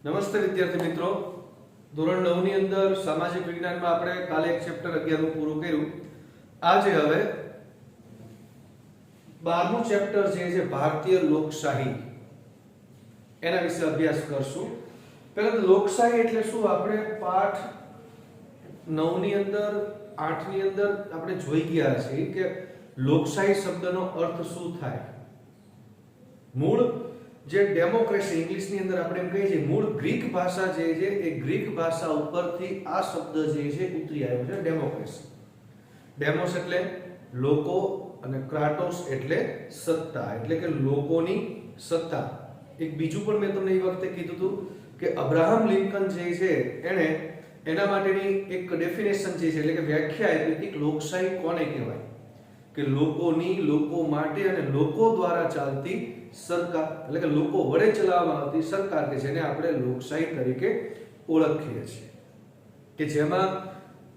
નમસ્તે વિદ્યાર્થી મિત્રો, ધોરણ 9 ની અંદર સામાજિક વિજ્ઞાનમાં આપણે કાલે એક ચેપ્ટર 11 નું પૂરું કર્યું. આજે હવે 12મું ચેપ્ટર જે છે ભારતીય લોકશાહી એના વિશે અભ્યાસ કરશું. પહેલા તો લોકશાહી એટલે શું આપણે પાઠ 9 ની અંદર 8 ની અંદર આપણે જોઈ ગયા છીએ કે લોકશાહી શબ્દનો અર્થ શું થાય. મૂળ જે ડેમોક્રેસી ઇંગ્લિશની અંદર આપણે એમ કહીએ છીએ મૂળ ગ્રીક ભાષા જે છે એ ગ્રીક ભાષા ઉપરથી આ શબ્દ જે છે ઉતરી આવ્યો છે ડેમોક્રેસી. ડેમોસ એટલે લોકો અને ક્રાટોસ એટલે સત્તા, એટલે કે લોકોની સત્તા. એક બીજું પણ મેં તમને એ વખતે કીધું હતું કે અબ્રાહમ લિંકન જે છે એણે એના માટેની એક ડેફિનેશન જે છે એટલે કે વ્યાખ્યા આપી હતી કે લોકશાહી કોને કહેવાય, કે લોકોની, લોકો માટે અને લોકો દ્વારા ચાલતી સરકાર, એટલે કે લોકો વડે ચલાવવામાં આવતી સરકાર કે જેને આપણે લોકશાહી તરીકે ઓળખીએ છીએ, કે જેમાં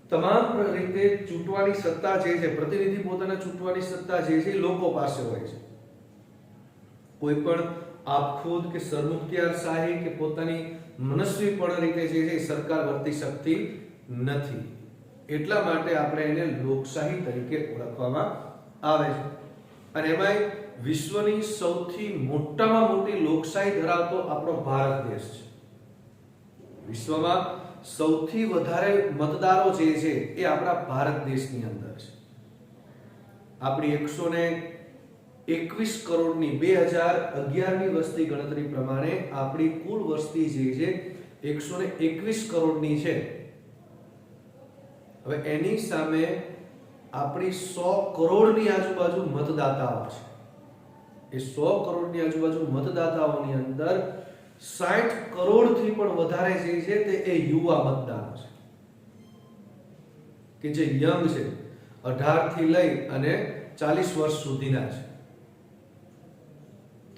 તમામ રીતે ચૂંટવાની સત્તા જે છે, પ્રતિનિધિ પોતાને ચૂંટવાની સત્તા જે છે એ લોકો પાસે હોય છે. કોઈ પણ આપખુદ કે સરમુખત્યારશાહી કે પોતાની મનસ્વીપણ રીતે જે છે સરકાર વર્તી શકતી નથી. એટલા માટે આપણે એને લોકશાહી તરીકે ઓળખવામાં આવે છે. અને એમાંય વિશ્વની સૌથી મોટામાં મોટી લોકશાહી ધરાવતો આપણો ભારત દેશ છે. વિશ્વમાં સૌથી વધારે મતદારો જે છે એ આપણા ભારત દેશની અંદર છે. આપણી 121 કરોડની 2011 ની વસ્તી ગણતરી પ્રમાણે આપણી કુલ વસ્તી જે છે 121 કરોડની છે. હવે એની સામે આપણી 100 કરોડની આજુબાજુ મતદાતાઓ છે. એ 100 કરોડની આજુબાજુ મતદાતાઓની અંદર 60 કરોડથી પણ વધારે જે છે તે એ યુવા મતદારો છે, કે જે યંગ છે, 18 થી લઈ અને 40 વર્ષ સુધીના છે.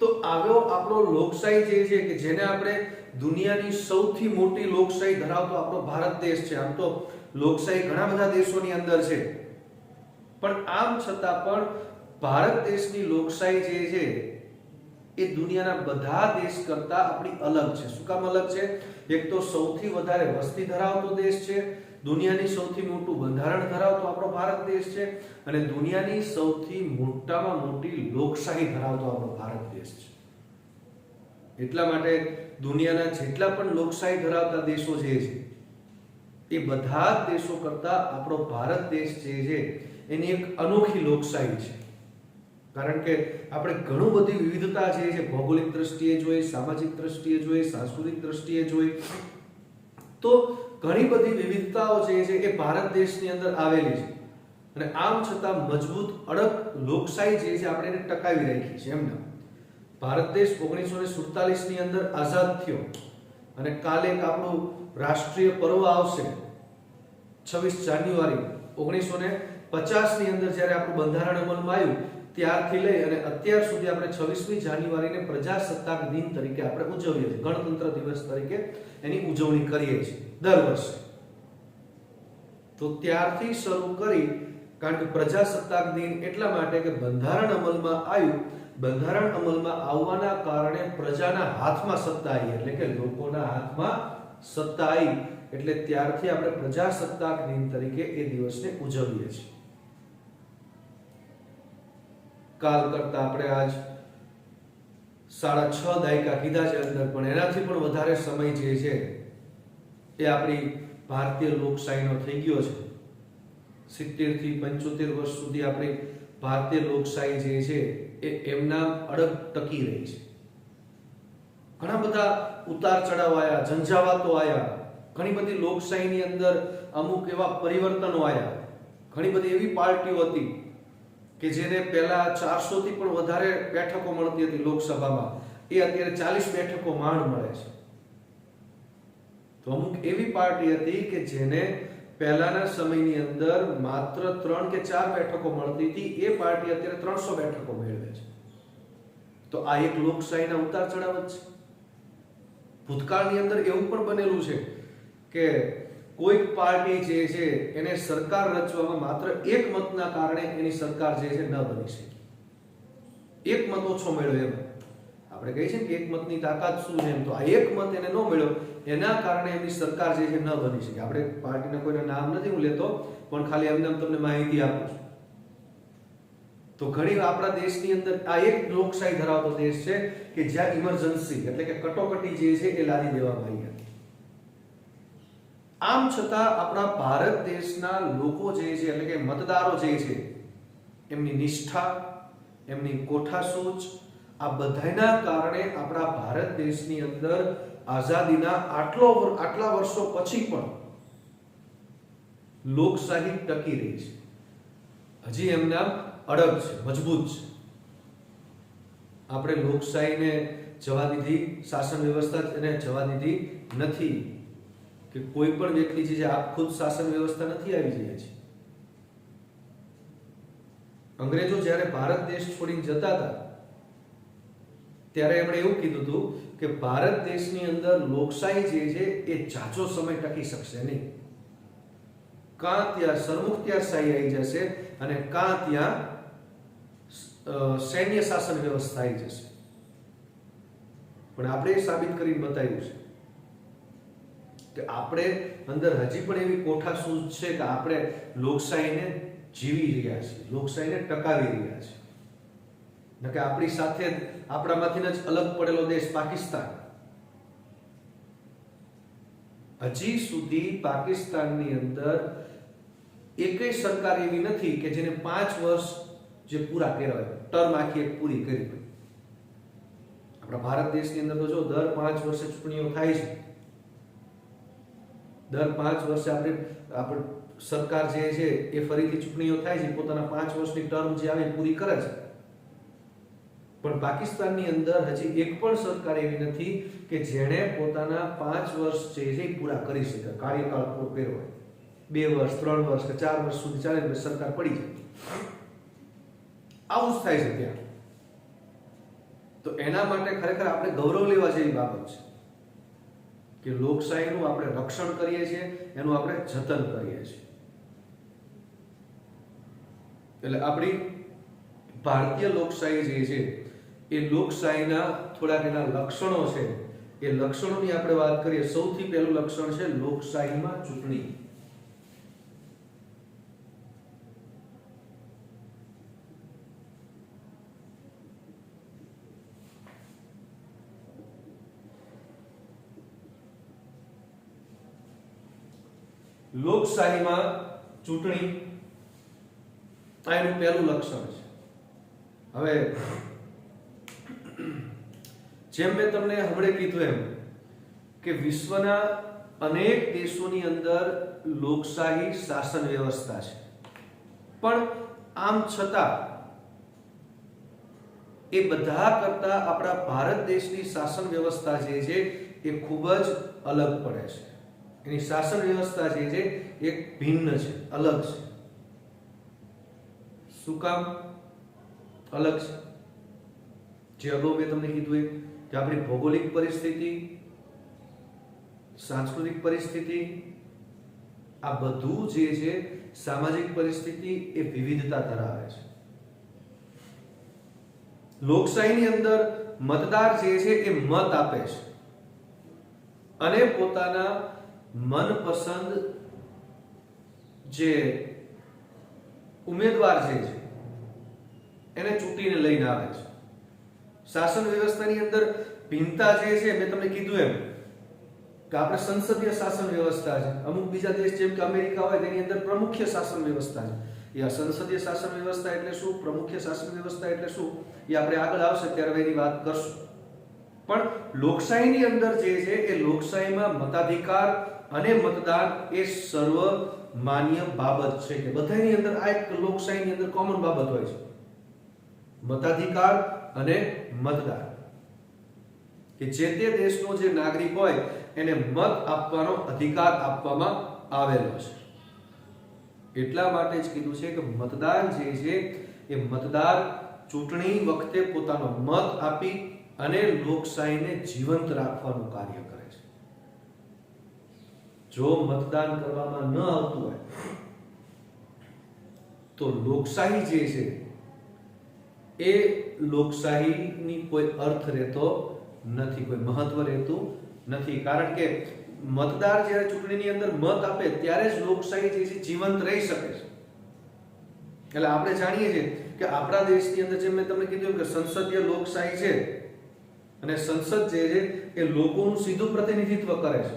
તો આવ્યો આપણો લોકશાહી જે છે કે જેને આપણે દુનિયાની સૌથી મોટી લોકશાહી ધરાવતો આપણો ભારત દેશ છે. આમ તો લોકશાહી ઘણા બધા દેશોની અંદર છે, પણ આમ છતાં પણ ભારત દેશની લોકશાહી જે છે એ દુનિયાના બધા દેશ કરતા આપણી અલગ છે. શું કામ અલગ છે? એક તો સૌથી વધારે વસ્તી ધરાવતો દેશ છે, દુનિયાની સૌથી મોટું બંધારણ ધરાવતો આપણો ભારત દેશ છે, અને દુનિયાની સૌથી મોટામાં મોટી લોકશાહી ધરાવતો આપણો ભારત દેશ છે. એટલા માટે દુનિયાના જેટલા પણ લોકશાહી ધરાવતા દેશો જે છે એ બધા જ દેશો કરતા આપણો ભારત દેશ જે છે એની એક અનોખી લોકશાહી છે. કારણ કે આપણે ઘણું બધી વિવિધતા જે છે ભૌગોલિક દ્રષ્ટિએ જોઈએ, સામાજિક દ્રષ્ટિએ જોઈએ, સાંસ્કૃતિક દ્રષ્ટિએ જોઈએ, તો ઘણી બધી વિવિધતાઓ જે છે એ ભારત દેશની અંદર આવેલી છે. અને આમ છતાં મજબૂત અડગ લોકશાહી જે છે આપણે એને ટકાવી રાખી છે. એમના ભારત દેશ 1947 ની અંદર આઝાદ થયો અને કાલે એક આપણું રાષ્ટ્રીય પર્વ આવશે 26 જાન્યુઆરી 1950 ની અંદર જ્યારે આપણું બંધારણ અમલમાં આવ્યું ત્યારથી લઈ અને અત્યાર સુધી આપણે 26મી જાન્યુઆરીને પ્રજાસત્તાક દિન તરીકે આપણે ઉજવીએ છીએ, ગણતંત્ર દિવસ તરીકે એની ઉજવણી કરીએ છીએ દર વર્ષે. તો ત્યારથી શરૂ કરી, કારણ કે પ્રજાસત્તાક દિન એટલા માટે કે બંધારણ અમલમાં આવ્યું, બંધારણ અમલમાં આવવાના કારણે પ્રજાના હાથમાં સત્તા આવી, એટલે કે લોકોના હાથમાં સત્તા આવી, એટલે ત્યારથી આપણે પ્રજાસત્તાક દિન તરીકે એ દિવસને ઉજવીએ છીએ. કાલ કરતા આપણે આજ 6.5 દાયકા કીધા છે અંદર, પણ એનાથી પણ વધારે સમય જે છે એ આપણી ભારતીય લોકશાહીનો થઈ ગયો છે. 70 થી 75 વર્ષ સુધી આપણી ભારતીય લોકશાહી જે છે એ એમના અડગ ટકી રહી છે. ઘણા બધા ઉતાર ચઢાવ આવ્યા, ઝંઝાવાતો આવ્યા, ઘણી બધી લોકશાહીની અંદર અમુક એવા પરિવર્તનો આવ્યા. ઘણી બધી એવી પાર્ટીઓ હતી કે જેને પહેલા 400 થી પણ વધારે બેઠકો મળતી હતી લોકસભામાં, એ અત્યારે 40 બેઠકો માંડ મળે છે. તો અમુક એવી પાર્ટી હતી કે જેને પહેલાના સમયની અંદર માત્ર 3 કે 4 બેઠકો મળતી હતી, એ પાર્ટી અત્યારે 300 બેઠકો મેળવે છે. તો આ એક લોકશાહીના ઉતાર ચઢાવ જ છે. ભૂતકાળની અંદર એવું પણ બનેલું છે કે કોઈક પાર્ટી જે છે એને સરકાર રચવામાં માત્ર એક મતના કારણે એની સરકાર જે છે ન બની શકી, એક મત ઓછો મળ્યો એમ. આપણે કહીએ છીએ કે એક મતની તાકાત શું છે, એમ તો આ એક મત એને ન મળ્યો, એના કારણે એમની સરકાર જે છે ન બની શકે. આપણે પાર્ટીના કોઈના નામ નથી હું લેતો, પણ ખાલી એમને તમને માહિતી આપું છું. તો ઘણી આપણા દેશની અંદર આ એક લોકશાહી ધરાવતો દેશ છે કે જ્યાં ઇમરજન્સી એટલે કે કટોકટી જે છે એ લાદી દેવામાં આવી હતી. આમ છતાં આપણા ભારત દેશના લોકો જે છે એટલે કે મતદારો જે છે એમની નિષ્ઠા, એમની કોઠાસૂઝ, આ બધાના કારણે આપણા ભારત દેશની અંદર આઝાદીના આટલા વર્ષો પછી પણ લોકશાહી ટકી રહી છે. હજી એમના અડગ છે, મજબૂત છે. આપણે લોકશાહીને જવા દીધી, શાસન વ્યવસ્થા એને જવા દીધી નથી કે કોઈ પણ વ્યક્તિ છે આપ ખુદ શાસન વ્યવસ્થા નથી આવી જાય છે. અંગ્રેજો જ્યારે ભારત દેશ છોડીને જતા હતા ત્યારે એમણે એવું કીધું હતું કે ભારત દેશની અંદર લોકશાહી જે છે એ જાજો સમય ટકી શકશે નહીં. કાં ત્યાં સરમુખત્યારશાહી આવી જશે અને કાં ત્યાં સૈન્ય શાસન વ્યવસ્થા આવી જશે. પણ આપણે સાબિત કરીને બતાવ્યું છે કે આપણે અંદર હજી પણ એવી કોઠાસૂઝ છે કે આપણે લોકશાહીને જીવી રહ્યા છીએ, લોકશાહીને ટકાવી રહ્યા છીએ. કે આપણી સાથે આપણામાંથી જ અલગ પડેલો દેશ પાકિસ્તાન, હજી સુધી પાકિસ્તાનની અંદર એકેય સરકાર એવી નથી કે જેને 5 વર્ષ જે પૂરા કર્યા હોય, ટર્મ આખી એક પૂરી કરી હોય. આપણા ભારત દેશની અંદર તો જો દર 5 વર્ષે ચૂંટણીઓ થાય છે. દર 5 વર્ષે આપણે સરકાર જે છે એ ફરીથી ચૂંટણીઓ થાય છે, પોતાના 5 વર્ષની ટર્મ જે આવે પૂરી કરે છે. પણ પાકિસ્તાનની અંદર હજી એક પણ સરકાર એવી નથી કે જેણે પોતાના 5 વર્ષ જે છે પૂરા કરી શકે, કાર્યકાળ પૂરો કર્યો હોય. 2 વર્ષ, 3 વર્ષ કે 4 વર્ષ સુધી ચાલે એટલે સરકાર પડી જાય. આવું જ થાય છે ત્યાં. તો એના માટે ખરેખર આપણે ગૌરવ લેવા જેવી બાબત છે કે લોકશાહીનું આપણે રક્ષણ કરીએ છીએ, એનું આપણે જતન કરીએ છીએ. એટલે આપણી ભારતીય લોકશાહી જે છે એ લોકશાહીના થોડાક એના લક્ષણો છે. એ લક્ષણોની આપણે વાત કરીએ. સૌથી પહેલું લક્ષણ છે લોકશાહીમાં ચૂંટણી. લોકશાહીમાં ચૂંટણી આ એનું પહેલું લક્ષણ છે. હવે જેમ મેં તમને હમણે કીધું એમ કે વિશ્વના અનેક દેશોની અંદર લોકશાહી શાસન વ્યવસ્થા છે, પણ આમ છતાં એ બધા કરતા આપણા ભારત દેશની શાસન વ્યવસ્થા જે છે એ ખૂબ જ અલગ પડે છે. એની શાસન વ્યવસ્થા જે છે એ ભિન્ન છે, અલગ છે. શું કામ અલગ છે? જે અગાઉ મેં તમને કીધું કે આપણી ભૌગોલિક પરિસ્થિતિ, સાંસ્કૃતિક પરિસ્થિતિ, આ બધું જે છે, સામાજિક પરિસ્થિતિ એ વિવિધતા ધરાવે છે. લોકશાહીની અંદર મતદાર જે છે એ મત આપે છે અને પોતાના મનપસંદ જે ઉમેદવાર જે છે એને ચૂંટીને લઈને આવે છે. શાસન વ્યવસ્થાની અંદર ભિન્નતા જે છે મેં તમને કીધું એમ કે આપણે સંસદીય શાસન વ્યવસ્થા છે. અમુક બીજા દેશ જેમ કે અમેરિકા હોય તેની અંદર પ્રમુખ્ય શાસન વ્યવસ્થા છે. એ સંસદીય શાસન વ્યવસ્થા એટલે શું, પ્રમુખ્ય શાસન વ્યવસ્થા એટલે શું, એ આપણે આગળ આવશે ત્યારે એની વાત કરશું. પણ લોકશાહીની અંદર જે છે એ લોકશાહીમાં મતાધિકાર અને મતદાન એ સર્વ માન્ય બાબત છે કે બધાની અંદર આ એક લોકશાહીની અંદર કોમન બાબત હોય છે. મતાધિકાર અને મતદાન કે જે તે દેશનો જે નાગરિક હોય એને મત આપવાનો અધિકાર આપવામાં આવેલો છે. એટલા માટે જ કીધું છે કે મતદાન જે છે એ મતદાર ચૂંટણી વખતે પોતાનો મત આપી અને લોકશાહીને જીવંત રાખવાનું કાર્ય કરે છે. જો મતદાન કરવામાં ન આવતું હોય તો લોકશાહી જે છે એ લોકશાહીની કોઈ અર્થ રહેતો નથી, કોઈ મહત્વ રહેતું નથી. કારણ કે મતદાર જ્યારે ચૂંટણીની અંદર મત આપે ત્યારે જ લોકશાહી જે છે જીવંત રહી શકે છે. એટલે આપણે જાણીએ છીએ કે આપણા દેશની અંદર જેમ મેં તમને કીધું કે સંસદીય લોકશાહી છે અને સંસદ જે છે એ લોકોનું સીધું પ્રતિનિધિત્વ કરે છે.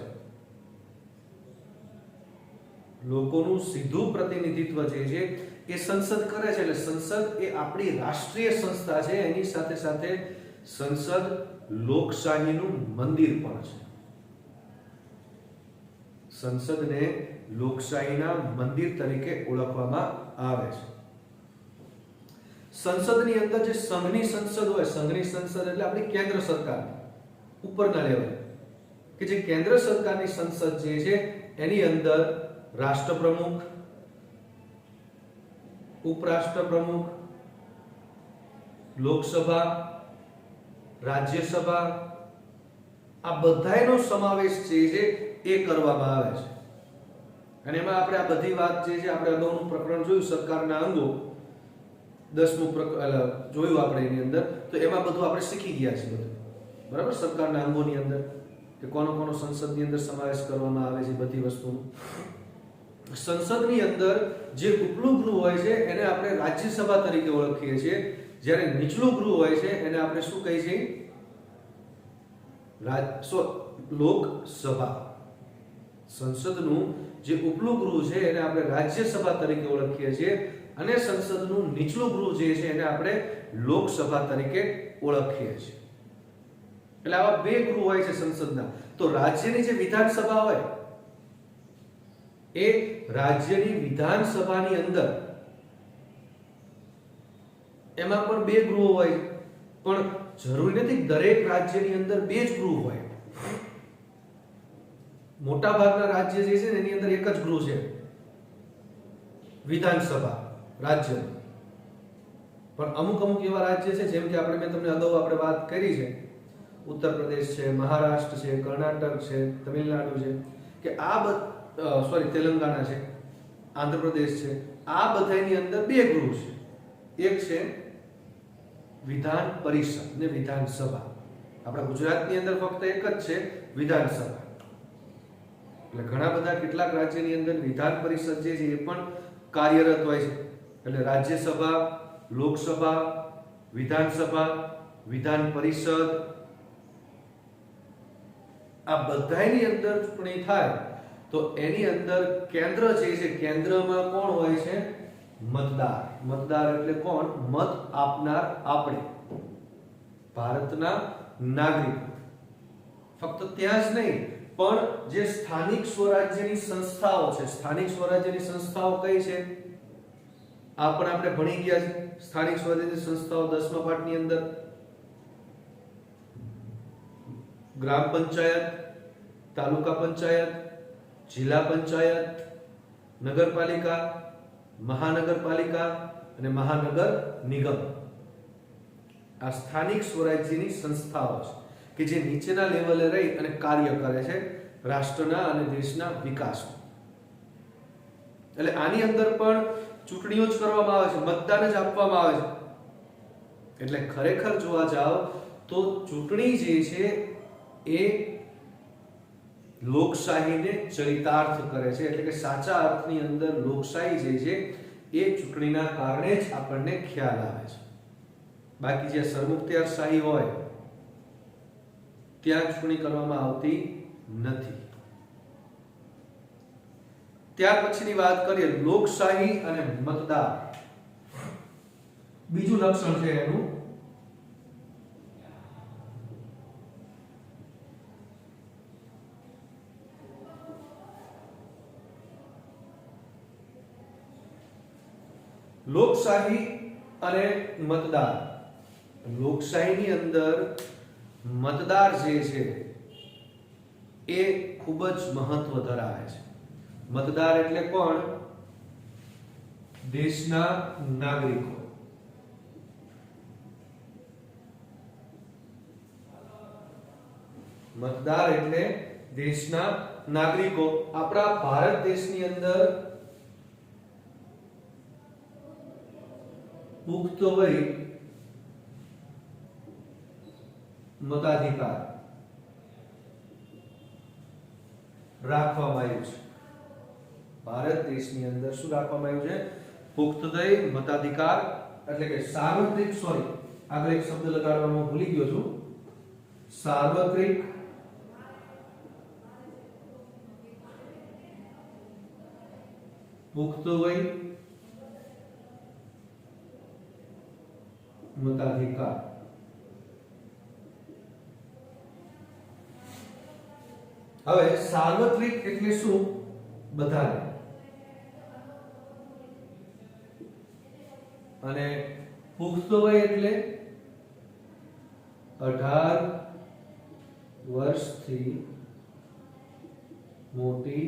લોકોનું સીધું પ્રતિનિધિત્વ જે છે એ સંસદ કરે છે. એટલે સંસદ એ આપણી રાષ્ટ્રીય સંસ્થા છે. એની સાથે સાથે સંસદ લોકશાહીનું મંદિર પણ છે. સંસદને લોકશાહીના મંદિર તરીકે ઓળખવામાં આવે છે. સંસદની અંદર જે સંઘની સંસદ હોય, સંઘની સંસદ એટલે આપણી કેન્દ્ર સરકાર ઉપરના લેવલે, કે જે કેન્દ્ર સરકારની સંસદ જે છે એની અંદર રાષ્ટ્રપ્રમુખ, ઉપરાષ્ટ્રપ્રમુખ, લોકસભા, રાજ્યસભા આ બધાનો સમાવેશ જે છે એ કરવામાં આવે છે. અને એમાં આપણે આ બધી વાત જે છે આપણે અગાઉનું પ્રકરણ જોયું સરકારના અંગો 10મું જોયું આપણે એની અંદર, તો એમાં બધું આપણે શીખી ગયા છીએ બધું, બરાબર. સરકારના અંગોની અંદર કે કોનો કોનો સંસદની અંદર સમાવેશ કરવામાં આવે છે બધી વસ્તુનો. સંસદની અંદર જે ઉપલું ગૃહ હોય છે એને આપણે રાજ્યસભા તરીકે ઓળખીએ છીએ, જ્યારે નીચલું ગૃહ હોય છે એને આપણે શું કહીએ છીએ? લોકસભા. સંસદનું જે ઉપલું ગૃહ છે એને આપણે રાજ્યસભા તરીકે ઓળખીએ છીએ અને સંસદનું નીચલું ગૃહ જે છે એને આપણે લોકસભા તરીકે ઓળખીએ છીએ. એટલે આવા બે ગૃહ હોય છે સંસદના. તો રાજ્યની જે વિધાનસભા હોય એ રાજ્યની વિધાનસભાની અંદર એમાં પણ બે ગૃહો હોય, પણ જરૂરી નથી દરેક રાજ્યની અંદર બે જ ગૃહ હોય. મોટા ભાગના રાજ્ય જે છે એની અંદર એક જ ગૃહ છે, વિધાનસભા રાજ્ય. પણ અમુક અમુક એવા રાજ્ય છે જેમ કે મેં તમને અગાઉ વાત કરી છે, ઉત્તર પ્રદેશ છે, મહારાષ્ટ્ર છે, કર્ણાટક છે, તમિલનાડુ છે, કે તેલંગાણા છે, આંધ્રપ્રદેશ છે, આ બધાની અંદર બે ગૃહ છે. એક છે વિધાન પરિષદ ને વિધાનસભા. આપણા ગુજરાતની અંદર ફક્ત એક જ છે વિધાનસભા. એટલે ઘણા બધા કેટલાક રાજ્યની અંદર વિધાન પરિષદ જે છે એ પણ કાર્યરત હોય છે. એટલે રાજ્યસભા, લોકસભા, વિધાનસભા, વિધાન પરિષદ આ બધાની અંદર ચૂંટણી થાય તો એની અંદર કેન્દ્ર જે છે, કેન્દ્રમાં કોણ હોય છે? મતદાર. મતદાર એટલે કોણ? મત આપનાર આપણે, ભારતના નાગરિકો. ફક્ત ત્યાં જ નહીં પણ જે સ્થાનિક સ્વરાજ્યની સંસ્થાઓ છે, સ્થાનિક સ્વરાજ્યની સંસ્થાઓ કઈ છે આ પણ આપણે ભણી ગયા છે. સ્થાનિક સ્વરાજ્યની સંસ્થાઓ 10મા પાઠની અંદર ગ્રામ પંચાયત, તાલુકા પંચાયત, જિલ્લા પંચાયત, નગરપાલિકા, મહાનગરપાલિકા અને મહાનગર નિગમ. આ સ્થાનિક સ્વરાજ્યની સંસ્થાઓ છે કે જે નીચેના લેવલે રહી અને કાર્ય કરે છે રાષ્ટ્રના અને દેશના વિકાસમાં. એટલે આની અંદર પણ ચૂંટણીઓ જ કરવામાં આવે છે, મતદાન જ આપવામાં આવે છે. એટલે ખરેખર જોવા જાવ તો ચૂંટણી જે છે એ લોકશાહીને ચરિતાર્થ કરે છે. એટલે કે સાચા અર્થની અંદર લોકશાહી જે છે એ ચૂંટણીના કારણે જ આપણને ખ્યાલ આવે છે. બાકી જે સરમુખત્યારશાહી હોય ત્યાં ચૂંટણી કરવામાં આવતી નથી. ત્યાર પછીની વાત કરીએ લોકશાહી અને મતદાર. બીજું લક્ષણ છે એનું લોકશાહી અને મતદાર. લોકશાહીની અંદર મતદાર જે છે એ ખૂબ જ મહત્વ ધરાવે છે. મતદાર એટલે કોણ? દેશના નાગરિકો. મતદાર એટલે દેશના નાગરિકો. આપણા ભારત દેશની અંદર પુખ્ત વય મતાધિકાર રાખવામાં આવ્યું છે. ભારત દેશની અંદર શું રાખવામાં આવ્યું છે? પુખ્તવય મતાધિકાર એટલે કે સાર્વત્રિક, સોરી આગળ એક શબ્દ લગાડવાનો ભૂલી ગયો છું, સાર્વત્રિક પુખ્તવય મતાધિકાર. હવે સાર્વત્રિક એટલે શું? બધાને. અને પુખ્ત વય એટલે 18 વર્ષથી મોટી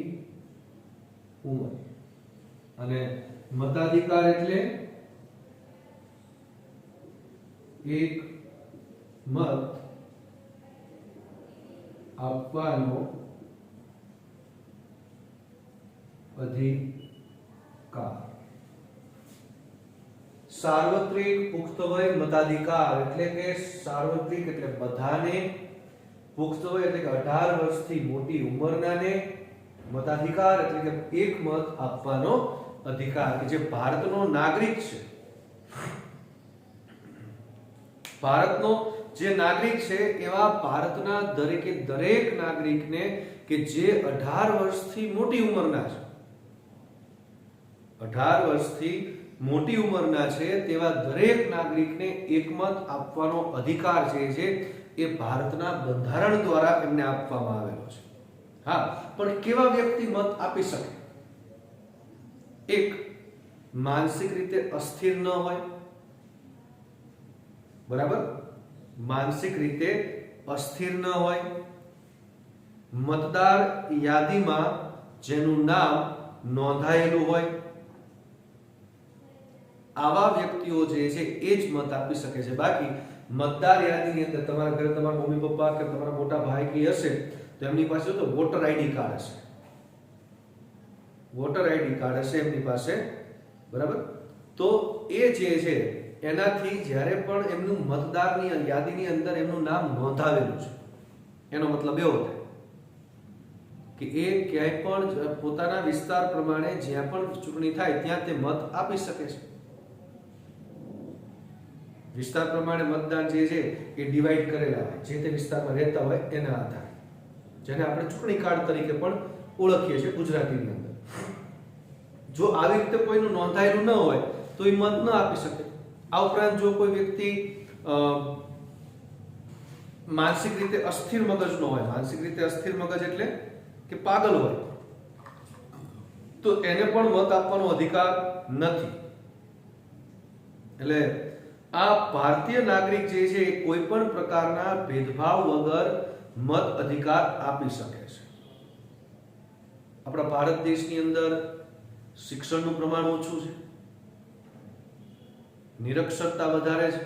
ઉંમર. અને મતાધિકાર એટલે એક મત આપવાનો અધિકાર. સાર્વત્રિક પુખ્ત વય મતાધિકાર એટલે કે સાર્વત્રિક એટલે બધાને, પુખ્ત વય એટલે કે 18 વર્ષથી મોટી ઉંમરનાને, મતાધિકાર એટલે કે એક મત આપવાનો અધિકાર, કે જે ભારતનો નાગરિક છે. ભારતનો જે નાગરિક છે એવા ભારતના દરેકે દરેક નાગરિકને કે જે 18 વર્ષથી મોટી ઉંમરના છે, 18 વર્ષથી મોટી ઉંમરના છે તેવા દરેક નાગરિકને એકમત આપવાનો અધિકાર જે છે એ ભારતના બંધારણ દ્વારા એમને આપવામાં આવેલો છે. હા, પણ કેવા વ્યક્તિ મત આપી શકે? એક, માનસિક રીતે અસ્થિર ન હોય, બરાબર, માનસિક રીતે અસ્થિર ન હોય, મતદાર યાદીમાં જેનું નામ નોંધાયેલું હોય, આવા વ્યક્તિઓ જે છે એ જ મત આપી શકે છે. બાકી મતદાર યાદીની અંદર તમારા ઘરે તમારા મમ્મી પપ્પા કે તમારા મોટા ભાઈ કે હશે તો એમની પાસે તો વોટર આઈડી કાર્ડ હશે, વોટર આઈડી કાર્ડ હશે એમની પાસે, બરાબર. તો એ જે છે એનાથી જ્યારે પણ એમનું મતદારની યાદીની અંદર એમનું નામ નોંધાવેલું છે, એનો મતલબ એવો થાય કે એ ક્યાંય પણ પોતાના વિસ્તાર પ્રમાણે જ્યાં પણ ચૂંટણી થાય ત્યાં તે મત આપી શકે છે. વિસ્તાર પ્રમાણે મતદાન જે છે એ ડિવાઈડ કરેલા હોય, જે તે વિસ્તારમાં રહેતા હોય એના આધારે, જેને આપણે ચૂંટણી કાર્ડ તરીકે પણ ઓળખીએ છીએ ગુજરાતીની અંદર. જો આવી રીતે કોઈનું નોંધાયેલું ન હોય તો એ મત ન આપી શકે. આ ઉપરાંત જો કોઈ વ્યક્તિ માનસિક રીતે અસ્થિર મગજનો હોય, માનસિક રીતે અસ્થિર મગજ એટલે કે પાગલ હોય, તો એને પણ મત આપવાનો અધિકાર નથી. એટલે આ ભારતીય નાગરિક જે છે એ કોઈ પણ પ્રકારના ભેદભાવ વગર મત અધિકાર આપી શકે છે. આપણા ભારત દેશની અંદર શિક્ષણનું પ્રમાણ ઓછું છે, નિરક્ષરતા વધારે છે,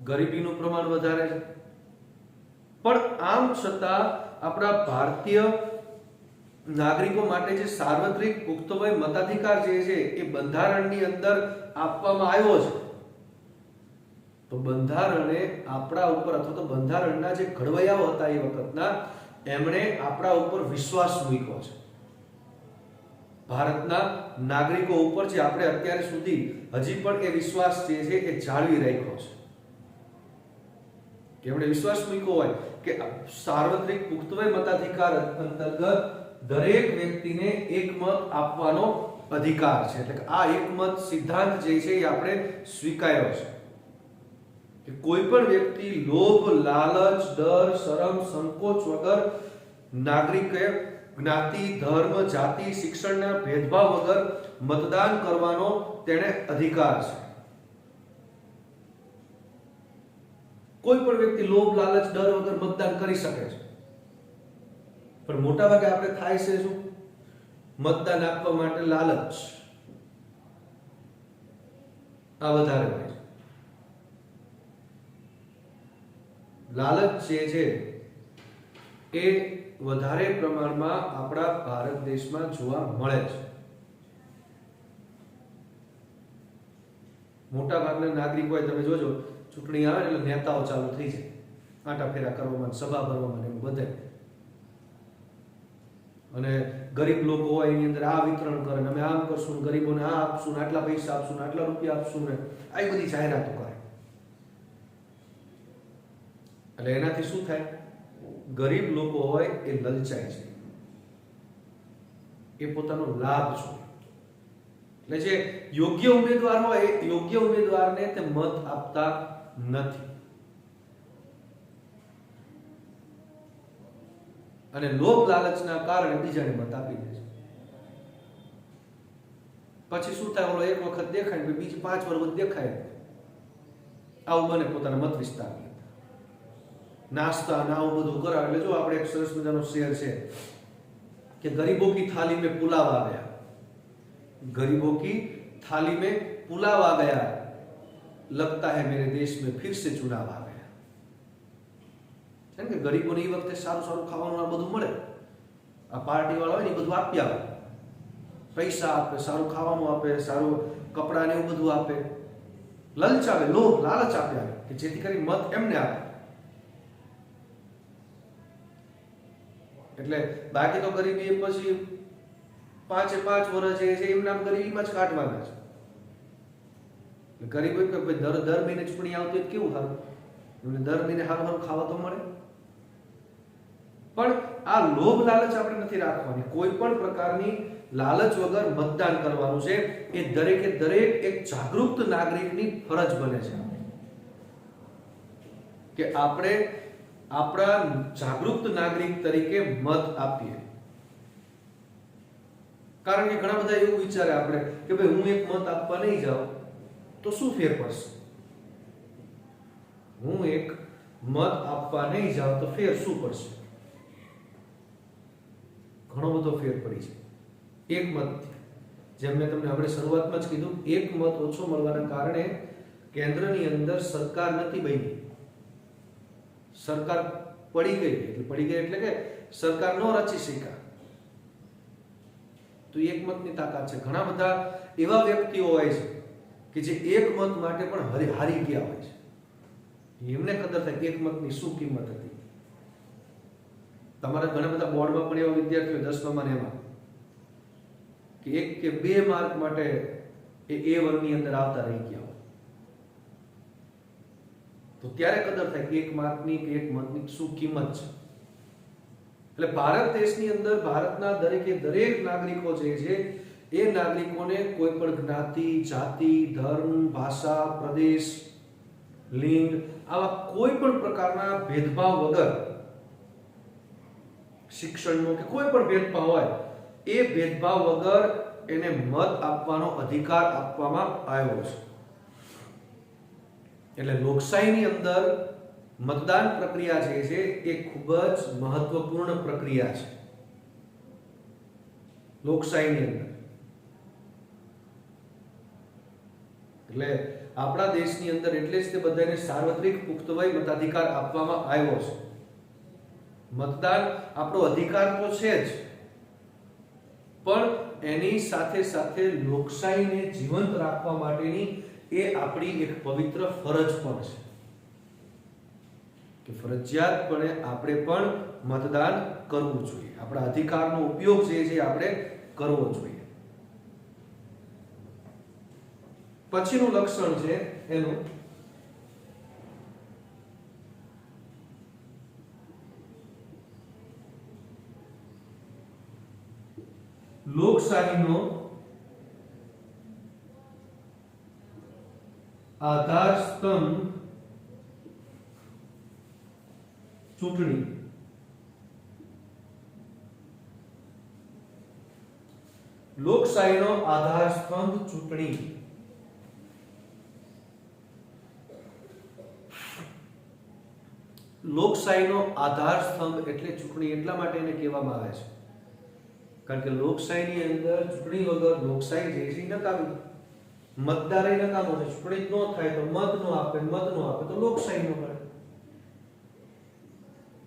ગરીબીનું પ્રમાણ વધારે છે, પણ આમ છતાં આપણા ભારતીય નાગરિકો માટે જે સાર્વત્રિક પુખ્ત વય મતાધિકાર જે છે એ બંધારણની અંદર આપવામાં આવ્યો છે. તો બંધારણે આપણા ઉપર અથવા તો બંધારણના જે ઘડવૈયાઓ હતા એ વખતના, એમણે આપણા ઉપર વિશ્વાસ મૂક્યો છે. ભારતના નાગરિકો ઉપર જે આપણે અત્યાર સુધી હજી પણ એ વિશ્વાસ જે છે એ જાળવી રાખ્યો છે. કે એમણે વિશ્વાસ મૂક્યો હોય કે સાર્વત્રિક પુખ્ત વય મતાધિકાર અંતર્ગત દરેક વ્યક્તિને એક મત આપવાનો અધિકાર છે. એટલે કે આ એકમત સિદ્ધાંત જે છે એ આપણે સ્વીકાર્યો છે કે કોઈ પણ વ્યક્તિ લોભ, લાલચ, ડર, શરમ, સંકોચ વગર નાગરિકે જ્ઞાતિ, ધર્મ, જાતિ, શિક્ષણના ભેદભાવ વગર મતદાન કરવાનો તેને અધિકાર છે. કોઈ પણ વ્યક્તિ લોભ, લાલચ, ડર વગર મતદાન કરી શકે છે. પણ મોટા ભાગે આપણે થાય છે શું? મતદાન આપવા માટે લાલચ આ વધારે હોય છે. લાલચ જે છે એ વધારે પ્રમાણમાં આપણા ભારત દેશમાં જોવા મળે છે. મોટા ભાગના નાગરિક હોય, તમે જોજો ચૂંટણી આવે એટલે નેતાઓ ચાલુ થઈ જાય, આંટા ફેરા કરવામાં, સભા ભરવામાં એમ બધે. અને ગરીબ લોકો હોય એની અંદર આ વિતરણ કરે, અમે આમ કરશું, ગરીબોને આ આપશું, આટલા પૈસા આપશું, આટલા રૂપિયા આપશું ને આવી બધી જાહેરાતો કરે. એટલે એનાથી શું થાય? ગરીબ લોકો હોય એ લલચાય છે, એ પોતાનો લાભ જોઈએ. એટલે જે યોગ્ય ઉમેદવાર હોય એ યોગ્ય ઉમેદવારને તે મત આપતા નથી. અને લોભ લાલચના કારણે બીજાને મત આપી દે છે. પછી શું થાય? ઓલો એક વખત દેખાય ને બીજી 5 વર્ષ દેખાય. આવું બને પોતાના મત વિસ્તારની નાસ્તા ને આવું બધું કરાવે. એટલે જો આપણે એક સરસ મજાનો શેર છે कि गरीबों की थाली में पुलाव आ गया, गरीबों की थाली में पुलाव आ गया, लगता है मेरे देश में फिर से चुनाव आ गया. કે ગરીબોને એ વખતે સારું સારું ખાવાનું આ બધું મળે, આ પાર્ટી વાળા હોય ને એ બધું આપી આવે, પૈસા આપે, સારું ખાવાનું આપે, સારું કપડા ને એવું બધું આપે, લલચાવે, લોભ લાલચ આપે કે જેથી કરી મત એમને આપે. એટલે બાકી તો ગરીબી પછી 5 વર્ષ જે છે એમના ગરીબીમાં જ કાઢવાના છે. ગરીબ કે દર મહિને ચૂંટણી આવતી હોય કેવું સારું, એમને દર મહિને સારું સારું ખાવા તો મળે. પણ આ લોભ લાલચ આપણે નથી રાખવાની. કોઈ પણ પ્રકારની લાલચ વગર મતદાન કરવાનું છે. એ દરેકે દરેક એક જાગૃત નાગરિકની ફરજ બને છે કે આપણે આપણા જાગૃત નાગરિક તરીકે મત આપીએ. કારણ કે ઘણા બધા એવું વિચારે આપણે કે ભાઈ હું એક મત આપવા નહીં જાઉં તો શું ફેર પડશે, હું એક મત આપવા નહીં જાઉં તો ફેર શું પડશે? ઘણો બધો ફેર પડી છે. એક મત, જેમ મેં તમને આપણે શરૂઆતમાં જ કીધું, એક મત ઓછો મળવાના કારણે કેન્દ્રની અંદર સરકાર નથી બની, સરકાર પડી ગઈ. એટલે કે સરકાર નો રચી શક્યા. તો એક મતની તાકાત છે. ઘણા બધા એવા વ્યક્તિઓ હોય છે કે જે એક મત માટે પણ હારી ગયા હોય છે. એમને કદર થાય એક મતની શું કિંમત હતી. તમારા ઘણા બધા બોર્ડમાં પણ એવા વિદ્યાર્થીઓ 10મા ને એમાં કે 1 કે 2 માર્ક માટે એ વર્ગની અંદર આવતા રહી ગયા. તો ત્યારે કદર થાય કે 1 માર્કની કે 1 મતની શું કિંમત છે. એટલે ભારત દેશની અંદર ભારતના દરેકે દરેક નાગરિકો જે છે એ નાગરિકોને કોઈ પણ જ્ઞાતિ, જાતિ, ધર્મ, ભાષા, પ્રદેશ, લિંગ આવા કોઈ પણ પ્રકારના ભેદભાવ વગર, શિક્ષણનો કે કોઈ પણ ભેદભાવ હોય એ ભેદભાવ વગર એને મત આપવાનો અધિકાર આપવામાં આવ્યો છે. એટલે લોકશાહીની અંદર મતદાન પ્રક્રિયા જે છે એ ખૂબ જ મહત્વપૂર્ણ પ્રક્રિયા છે. લોકશાહીની અંદર એટલે આપણા દેશની અંદર એટલે જ તે બધાને સાર્વત્રિક પુખ્ત વય મતાધિકાર આપવામાં આવ્યો છે. મતદાન આપણો અધિકાર તો છે જ, પણ એની સાથે સાથે લોકશાહીને જીવંત રાખવા માટેની એ આપણી એક પવિત્ર ફરજ પણ છે કે ફરજિયાતપણે આપણે પણ મતદાન કરવું જોઈએ. આપણા અધિકારનો ઉપયોગ જે છે આપણે કરવો જોઈએ. પછીનું લક્ષણ છે એનું લોકશાહીનો આધાર સ્તંભ ચૂંટણી. લોકશાહીનો આધાર સ્તંભ ચૂંટણી. લોકશાહીનો આધાર સ્તંભ એટલે ચૂંટણી. એટલા માટે એને કહેવામાં આવે છે કારણ કે લોકશાહીની અંદર ચૂંટણી વગર લોકશાહી જે છે નકામી. મતદાર એ નકામો છે. ચૂંટણી ન થાય તો મત નો આપે તો લોકશાહી નો મળે.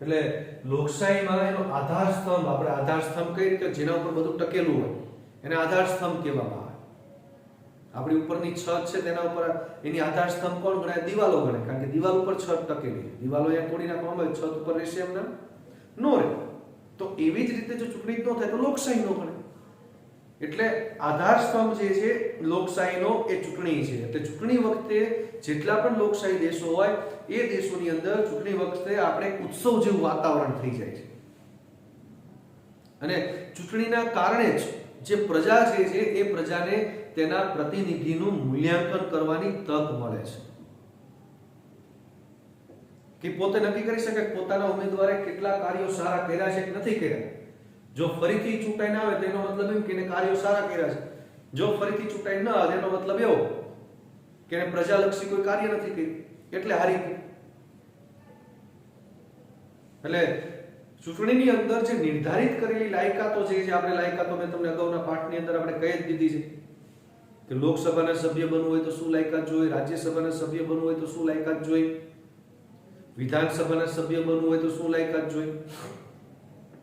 એટલે લોકશાહીમાં એનો આધાર સ્તંભ, આપણે આધાર સ્તંભ કઈ રીતે, જેના ઉપર બધું ટકેલું હોય એને આધાર સ્તંભ કહેવામાં આવે. આપણી ઉપરની છત છે તેના ઉપર એની આધાર સ્તંભ કોણ ગણાય? દિવાલો ગણાય, કારણ કે દિવાલ ઉપર છત ટકેલી છે. દિવાલો અહીંયા તોડી નાખવામાં આવે, છત ઉપર રહેશે એમને નો રહે. તો એવી જ રીતે જો ચૂંટણી ન થાય તો લોકશાહી નો ગણાય. એટલે આધાર સ્તંભ જે છે લોકશાહીનો એ ચૂંટણી છે. એટલે ચૂંટણી વખતે જેટલા પણ લોકશાહી દેશો હોય એ દેશોની અંદર ચૂંટણી વખતે આપણે ઉત્સવ જેવું વાતાવરણ થઈ જાય છે. અને ચૂંટણીના કારણે જ જે પ્રજા છે એ પ્રજાને તેના પ્રતિનિધિનું મૂલ્યાંકન કરવાની તક મળે છે કે પોતે નક્કી કરી શકે કે પોતાના ઉમેદવારે કેટલા કાર્યો સારા કર્યા છે કે નથી કર્યા. જો ફરીથી ચૂંટાઈ ના આવે તો એનો મતલબ એમ કે એને કાર્યો સારા કર્યા છે. જો ફરીથી ચૂંટાઈ ન આવે એનો મતલબ એવો કે એને પ્રજાલક્ષી કોઈ કાર્ય નથી કર્યું એટલે હારી ગયું. એટલે ચૂંટણીની અંદર જે નિર્ધારિત કરેલી લાયકાતો જે છે, આપણે લાયકાતો મેં તમને અગાઉના પાઠની અંદર આપણે કહી જ દીધી છે કે લોકસભાના સભ્ય બનવું હોય તો શું લાયકાત જોઈએ, રાજ્યસભાના સભ્ય બનવું હોય તો શું લાયકાત જોઈએ, વિધાનસભાના સભ્ય બનવું હોય તો શું લાયકાત જોઈએ.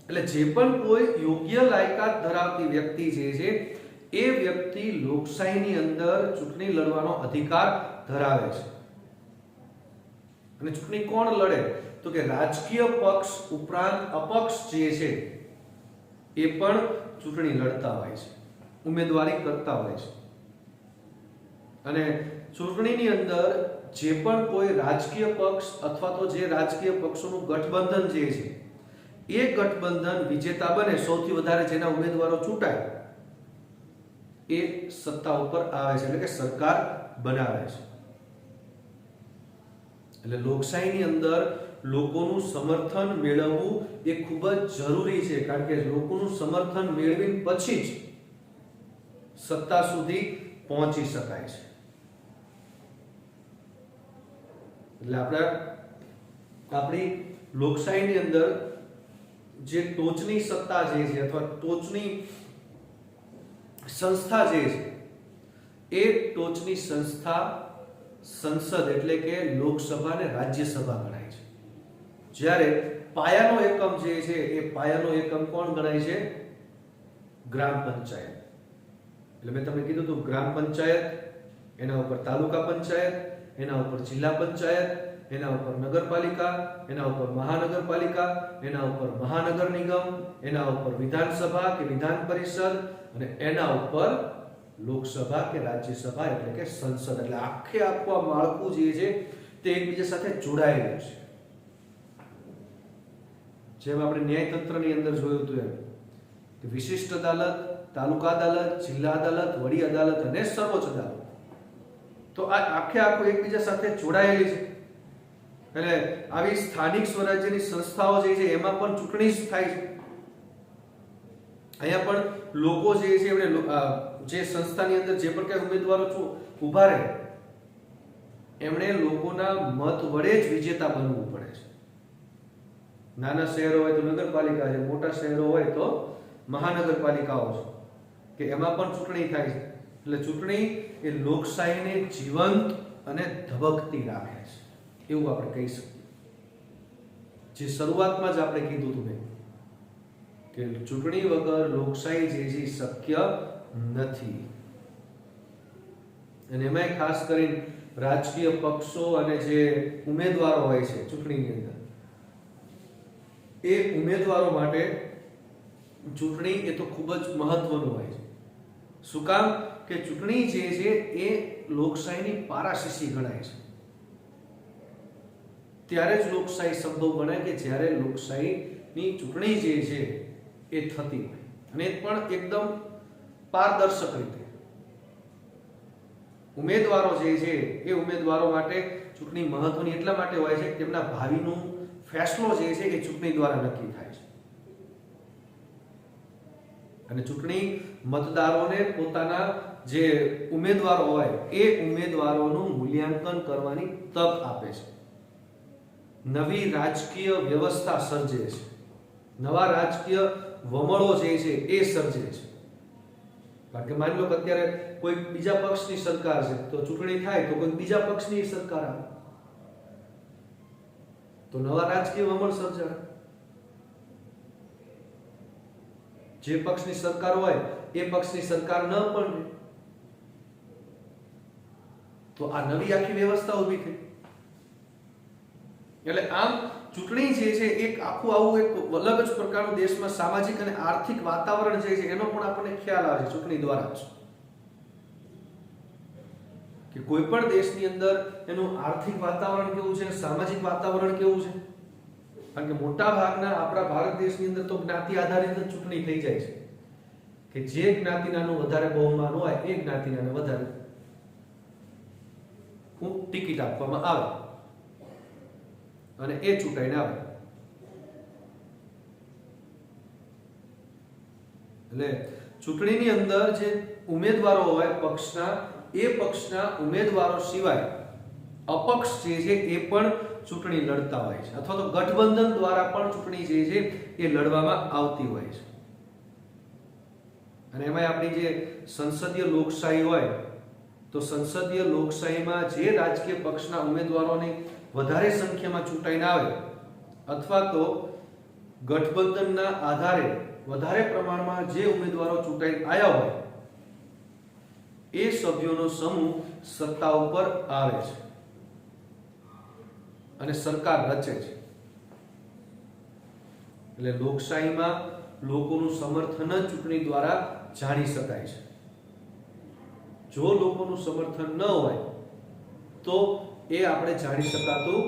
એટલે જે પણ કોઈ યોગ્ય લાયકાત ધરાવતી વ્યક્તિ જે છે એ વ્યક્તિ લોકશાહીની અંદર ચૂંટણી લડવાનો અધિકાર ધરાવે છે. અને ચૂંટણી કોણ લડે? તો કે રાજકીય પક્ષ ઉપરાંત અપક્ષ જે છે એ પણ ચૂંટણી લડતા હોય છે, ઉમેદવારી કરતા હોય છે. અને ચૂંટણીની અંદર જે પણ કોઈ રાજકીય પક્ષ અથવા તો જે રાજકીય પક્ષોનું ગઠબંધન જે છે એ ગઠબંધન વિજેતા બને, સૌથી વધારે જેના ઉમેદવારો ચૂંટાય એ સત્તા ઉપર આવે છે, એટલે કે સરકાર બનાવે છે. એટલે લોકશાહીની અંદર લોકોનું સમર્થન મેળવવું એ ખૂબ જ જરૂરી છે, કારણ કે લોકોનું સમર્થન મેળવીને પછી જ સત્તા સુધી પહોંચી શકાય છે. એટલે આપણી લોકશાહીની અંદર જે ટોચની સત્તા જે છે અથવા ટોચની સંસ્થા જે છે એ ટોચની સંસ્થા સંસદ એટલે કે લોકસભા અને રાજ્યસભા ગણાય છે. જ્યારે પાયાનો એકમ જે છે એ પાયાનો એકમ કોણ ગણાય છે? ગ્રામ પંચાયત. એટલે મેં તમને કીધું હતું ગ્રામ પંચાયત, એના ઉપર તાલુકા પંચાયત, એના ઉપર જિલ્લા પંચાયત, એના ઉપર નગરપાલિકા, એના ઉપર મહાનગરપાલિકા, એના ઉપર મહાનગર નિગમ, એના ઉપર વિધાનસભા કે વિધાન પરિષદ અને એના ઉપર લોકસભા કે રાજ્યસભા એટલે કે સંસદ. એટલે આખે આખું આ માળખું જે છે તે એકબીજા સાથે જોડાયેલું છે. જેમ આપણે ન્યાયતંત્રની અંદર જોયું હતું એમ કે વિશિષ્ટ અદાલત, તાલુકા અદાલત, જિલ્લા અદાલત, વડી અદાલત અને સર્વોચ્ચ અદાલત, તો આ આખે આખું એકબીજા સાથે જોડાયેલી છે. એટલે આવી સ્થાનિક સ્વરાજ્યની સંસ્થાઓ જે છે એમાં પણ ચૂંટણી થાય છે. અહીંયા પણ લોકો જે છે એમણે જે સંસ્થાની અંદર જે પણ કઈ ઉમેદવારો ઊભા રહે એમણે લોકોના મત વડે જ વિજેતા બનવું પડે છે. નાના શહેરો હોય તો નગરપાલિકા છે, મોટા શહેરો હોય તો મહાનગરપાલિકાઓ છે કે એમાં પણ ચૂંટણી થાય છે. એટલે ચૂંટણી એ લોકશાહીને જીવંત અને ધબકતી રાખે છે એવું આપણે કહી શકીએ. જે શરૂઆતમાં જ આપણે કીધું હતું કે ચૂંટણી વગર લોકશાહી જે છે શક્ય નથી. અને એમાંય ખાસ કરીને રાજકીય પક્ષો અને જે ઉમેદવારો હોય છે ચૂંટણીની અંદર, એ ઉમેદવારો માટે ચૂંટણી એ તો ખૂબ જ મહત્વનું હોય છે. શું કામ? કે ચૂંટણી જે છે એ લોકશાહીની પારાશીસી ગણાય છે. ત્યારે જ લોકશાહી સંભવ ગણાય કે જ્યારે લોકશાહીની ચૂંટણી જે છે એ થતી હોય અને પણ એકદમ પારદર્શક રીતે. ઉમેદવારો જે છે એ ઉમેદવારો માટે ચૂંટણી મહત્વની એટલા માટે હોય છે કે તેમના ભાવિનું ફેસલો જે છે એ ચૂંટણી દ્વારા નક્કી થાય છે. અને ચૂંટણી મતદારોને પોતાના જે ઉમેદવારો હોય એ ઉમેદવારોનું મૂલ્યાંકન કરવાની તક આપે છે. નવી રાજકીય વ્યવસ્થા સર્જે છે, નવા રાજકીય વમળો જે છે એ સર્જે છે. કારણ કે માની લો કે અત્યારે કોઈ બીજા પક્ષની સરકાર છે તો ચૂંટણી થાય તો કોઈ બીજા પક્ષની સરકાર આવે તો નવા રાજકીય વમળ સર્જાય. જે પક્ષની સરકાર હોય એ પક્ષની સરકાર ન પણ તો આ નવી આખી વ્યવસ્થા ઊભી થઈ. એટલે આમ ચૂંટણી જે છે એક આખું આવું એક અલગ જ પ્રકારનું દેશમાં સામાજિક અને આર્થિક વાતાવરણ જે છે એનો પણ આપણને ખ્યાલ આવે છે ચૂંટણી દ્વારા જ. કે કોઈ પણ દેશની અંદર એનું આર્થિક વાતાવરણ કેવું છે, સામાજિક વાતાવરણ કેવું છે. કારણ કે મોટા ભાગના આપણા ભારત દેશની અંદર તો જ્ઞાતિ આધારિત જ ચૂંટણી થઈ જાય છે કે જે જ્ઞાતિનાનું વધારે બહુમાન હોય એ જ્ઞાતિનાને વધારે ટિકિટ આપવામાં આવે અને એ ચૂંટાઈને આવે. એટલે ચૂંટણીની અંદર જે ઉમેદવારો હોય પક્ષના, એ પક્ષના ઉમેદવારો સિવાય અપક્ષ જે છે એ પણ ચૂંટણી લડતા હોય છે, અથવા તો ગઠબંધન દ્વારા પણ ચૂંટણી જે છે એ લડવામાં આવતી હોય છે. અને એમાં આપણી જે સંસદીય લોકશાહી હોય તો સંસદીય લોકશાહીમાં જે રાજકીય પક્ષના ઉમેદવારોની વધારે સંખ્યામાં ચૂંટાઈને આવે અથવા તો ગઠબંધનના આધારે વધારે પ્રમાણમાં જે ઉમેદવારો ચૂંટાઈને આવ્યા હોય એ સભ્યોનો સમૂહ સત્તા ઉપર આવે છે અને સરકાર રચે છે. એટલે લોકશાહીમાં લોકોનું સમર્થન જ ચૂંટણી દ્વારા જાણી શકાય છે. જો લોકોનું સમર્થન ન હોય તો એ આપણે જાણી શકાતું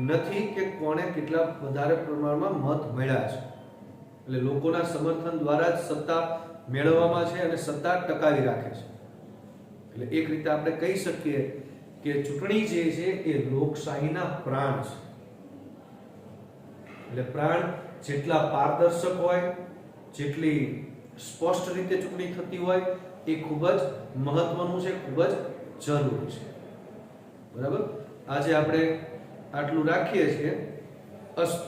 નથી કે કોણે કેટલા વધારે પ્રમાણમાં મત મળ્યા છે. એટલે લોકોના સમર્થન દ્વારા જ સત્તા મેળવવામાં છે અને સત્તા ટકાવી રાખે છે. એટલે એક રીતે આપણે કહી શકીએ કે ચૂંટણી જે છે એ લોકશાહીના પ્રાણ છે. એટલે પ્રાણ જેટલા પારદર્શક હોય, જેટલી સ્પષ્ટ રીતે ચૂંટણી થતી હોય એ ખૂબ જ મહત્વનું છે, ખૂબ જ જરૂરી છે. બરાબર. આજે આપણે આટલું રાખીએ છીએ. અસ્તુ.